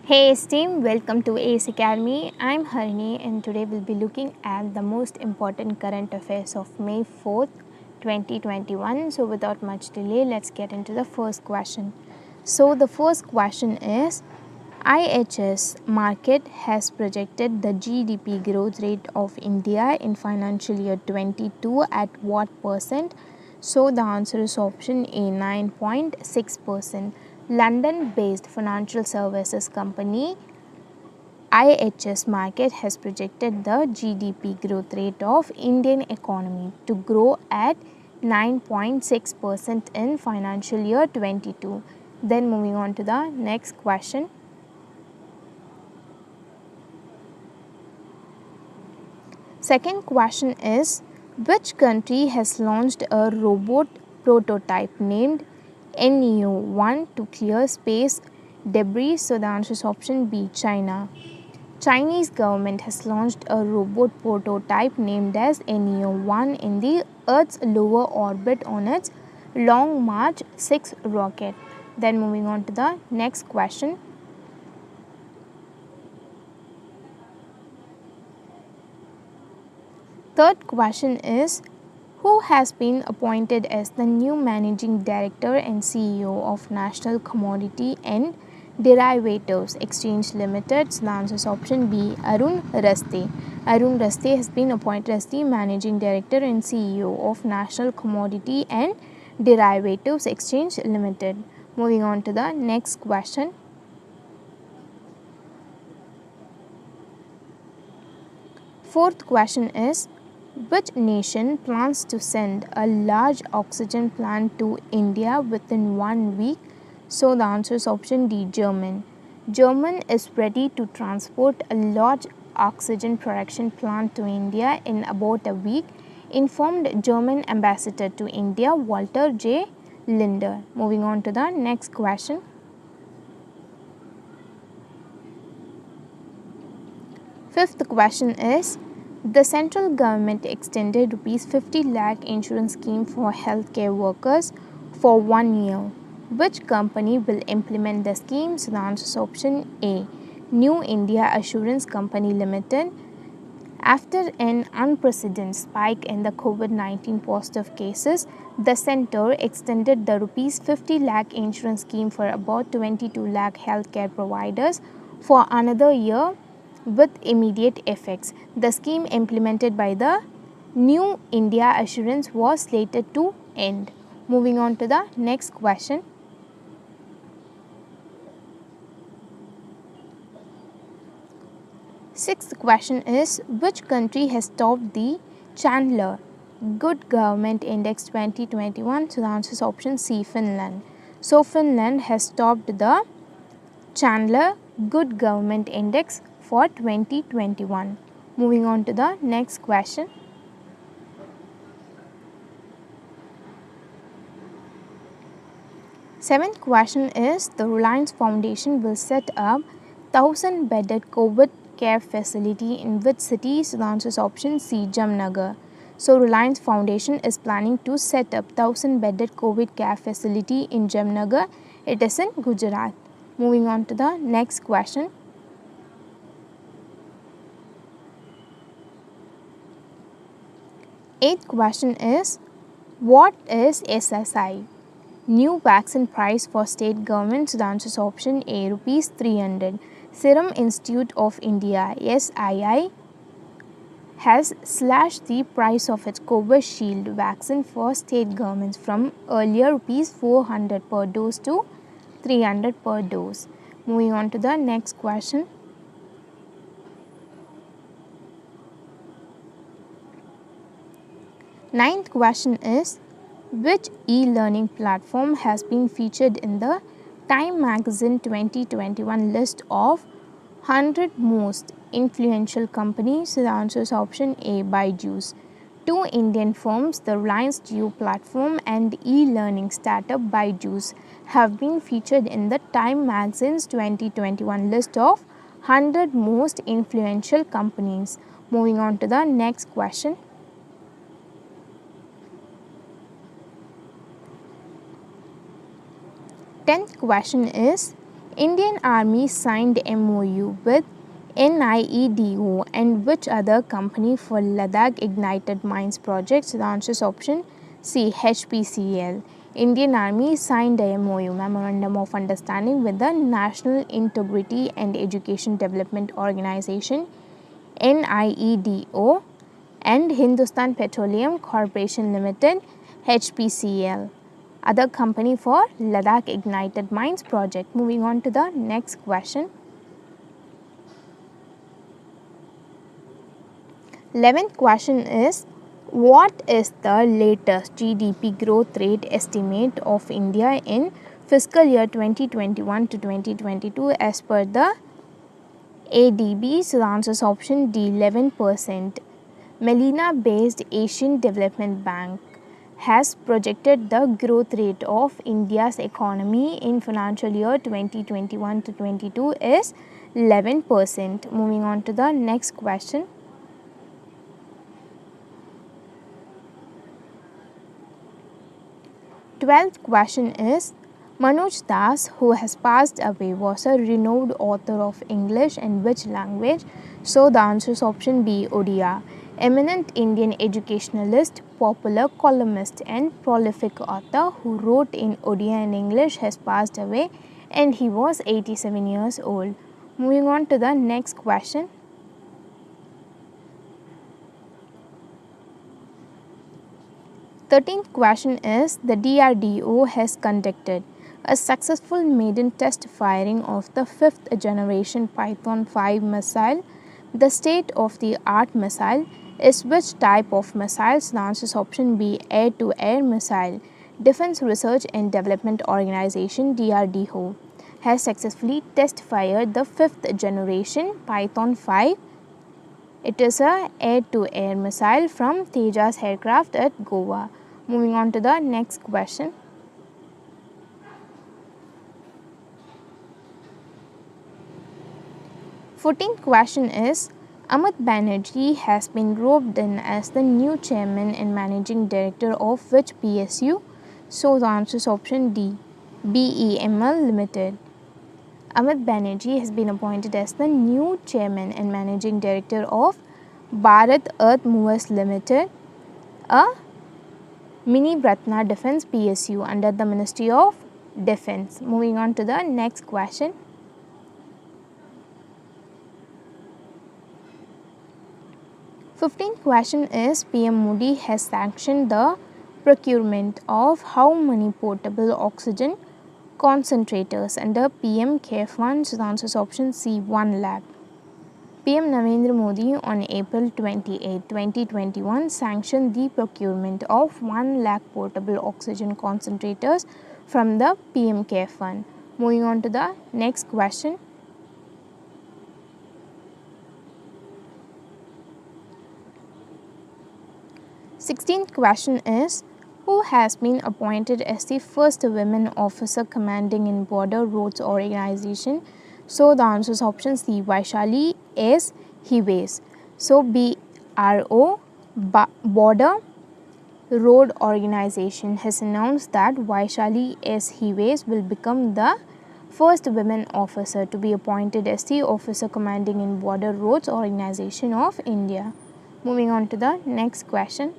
Hey team, welcome to ACE Academy. I'm Harini and today we'll be looking at the most important current affairs of May 4th, 2021. So without much delay, let's get into the first question. So the first question is IHS Markit has projected the GDP growth rate of India in financial year 22 at what percent? So the answer is option A 9.6%. London based financial services company IHS Markit has projected the GDP growth rate of Indian economy to grow at 9.6% in financial year 22. Then moving on to the next question. Second question is which country has launched a robot prototype named NEO-1 to clear space debris? So the answer is option B, China. Chinese government has launched a robot prototype named as NEO-1 in the Earth's lower orbit on its Long March 6 rocket. Then moving on to the next question. Third question is who has been appointed as the new managing director and CEO of National Commodity and Derivatives Exchange Limited? So the answer is option B, Arun Raste. Arun Raste has been appointed as the managing director and CEO of National Commodity and Derivatives Exchange Limited. Moving on to the next question. Fourth question is which nation plans to send a large oxygen plant to India within 1 week? So the answer is option D, German. Germany is ready to transport a large oxygen production plant to India in about a week, informed German ambassador to India Walter J. Linder. Moving on to the next question. Fifth question is the central government extended Rs 50 lakh insurance scheme for healthcare workers for 1 year. Which company will implement the scheme? So the answer is option A, New India Assurance Company Limited. After an unprecedented spike in the COVID-19 positive cases, the centre extended the Rs 50 lakh insurance scheme for about 22 lakh healthcare providers for another year with immediate effects. The scheme implemented by the New India Assurance was slated to end. Moving on to the next question. Sixth question is which country has topped the Chandler Good Government Index 2021? So the answer is option C, Finland. So Finland has topped the Chandler Good Government Index for 2021. Moving on to the next question. Seventh question is the Reliance Foundation will set up 1,000-bedded COVID care facility in which city? So the answer is option C, Jamnagar. So Reliance Foundation is planning to set up 1,000-bedded COVID care facility in Jamnagar. It is in Gujarat. Moving on to the next question. Eighth question is what is SSI? New vaccine price for state governments? The answer is option A, rupees 300. Serum Institute of India SII has slashed the price of its Covishield vaccine for state governments from earlier rupees 400 per dose to 300 per dose. Moving on to the next question. Ninth question is which e-learning platform has been featured in the Time Magazine 2021 list of 100 most influential companies? So the answer is option A, Byju's. Two Indian firms, the Reliance Jio platform and e-learning startup Byju's, have been featured in the Time Magazine's 2021 list of 100 most influential companies. Moving on to the next question. 10th question is Indian Army signed MOU with NIEDO and which other company for Ladakh Ignited Mines projects? The answer is option C, HPCL. Indian Army signed a MOU, Memorandum of Understanding, with the National Integrity and Education Development Organization NIEDO and Hindustan Petroleum Corporation Limited HPCL, other company for Ladakh Ignited Mines project. Moving on to the next question. 11th question is, what is the latest GDP growth rate estimate of India in fiscal year 2021 to 2022 as per the ADB? So the answer is option D, 11%. Melina-based Asian Development Bank has projected the growth rate of India's economy in financial year 2021 to 22 is 11%. Moving on to the next question. 12th question is, Manoj Das, who has passed away, was a renowned author of English and which language? So the answer is option B, Odia. Eminent Indian educationalist, popular columnist and prolific author who wrote in Odia and English has passed away and he was 87 years old. Moving on to the next question. 13th question is, the DRDO has conducted a successful maiden test firing of the 5th generation Python 5 missile. The state-of-the-art missile is which type of missiles? The answer is option B, air-to-air missile. Defense Research and Development Organization DRDO has successfully test fired the 5th generation Python 5. It is a air-to-air missile from Tejas aircraft at Goa. Moving on to the next question. 14th question is, Amit Banerjee has been roped in as the new chairman and managing director of which PSU? So the answer is option D, BEML Limited. Amit Banerjee has been appointed as the new chairman and managing director of Bharat Earth Movers Limited, a Mini Bratna Defense PSU under the Ministry of Defense. Moving on to the next question. 15th question is, PM Modi has sanctioned the procurement of how many portable oxygen concentrators under PM CARE Fund? So the answer is option C, 1 lakh. PM Narendra Modi on April 28, 2021 sanctioned the procurement of 1 lakh portable oxygen concentrators from the PM CARE Fund. Moving on to the next question. 16th question is, who has been appointed as the first women officer commanding in Border Roads Organization? So the answer is option C, Vaishali S. Hives. So BRO, Border Road Organization, has announced that Vaishali S. Hives will become the first women officer to be appointed as the officer commanding in Border Roads Organization of India. Moving on to the next question.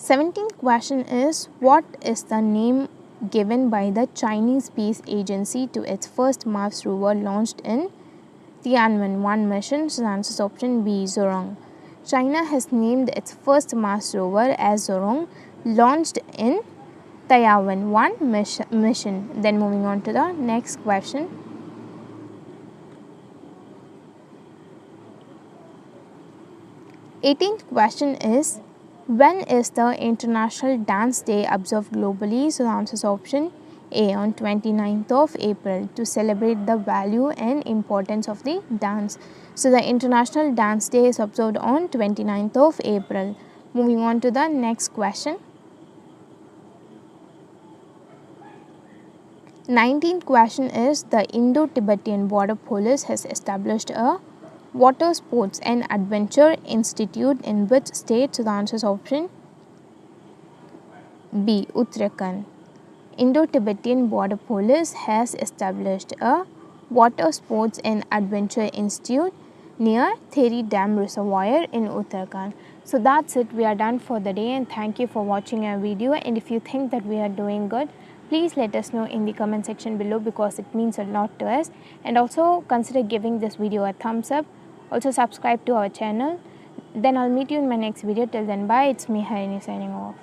17th question is, what is the name given by the Chinese Space Agency to its first Mars rover launched in Tianwen-1 mission? So the answer is option B, Zhurong. China has named its first Mars rover as Zhurong, launched in Tianwen-1 mission. Then moving on to the next question. 18th question is, when is the International Dance Day observed globally? So the answer is option A, on 29th of April, to celebrate the value and importance of the dance. So the International Dance Day is observed on 29th of April. Moving on to the next question. 19th question is, the Indo-Tibetan Border Police has established a Water Sports and Adventure Institute in which state? So the answer is option B. Uttarakhand. Indo-Tibetan Border Police has established a Water Sports and Adventure Institute near Theri Dam Reservoir in Uttarakhand. So that's it. We are done for the day, and thank you for watching our video. And if you think that we are doing good, please let us know in the comment section below, because it means a lot to us. And also consider giving this video a thumbs up. Also subscribe to our channel. Then I'll meet you in my next video. Till then, bye. It's me, Harini, signing off.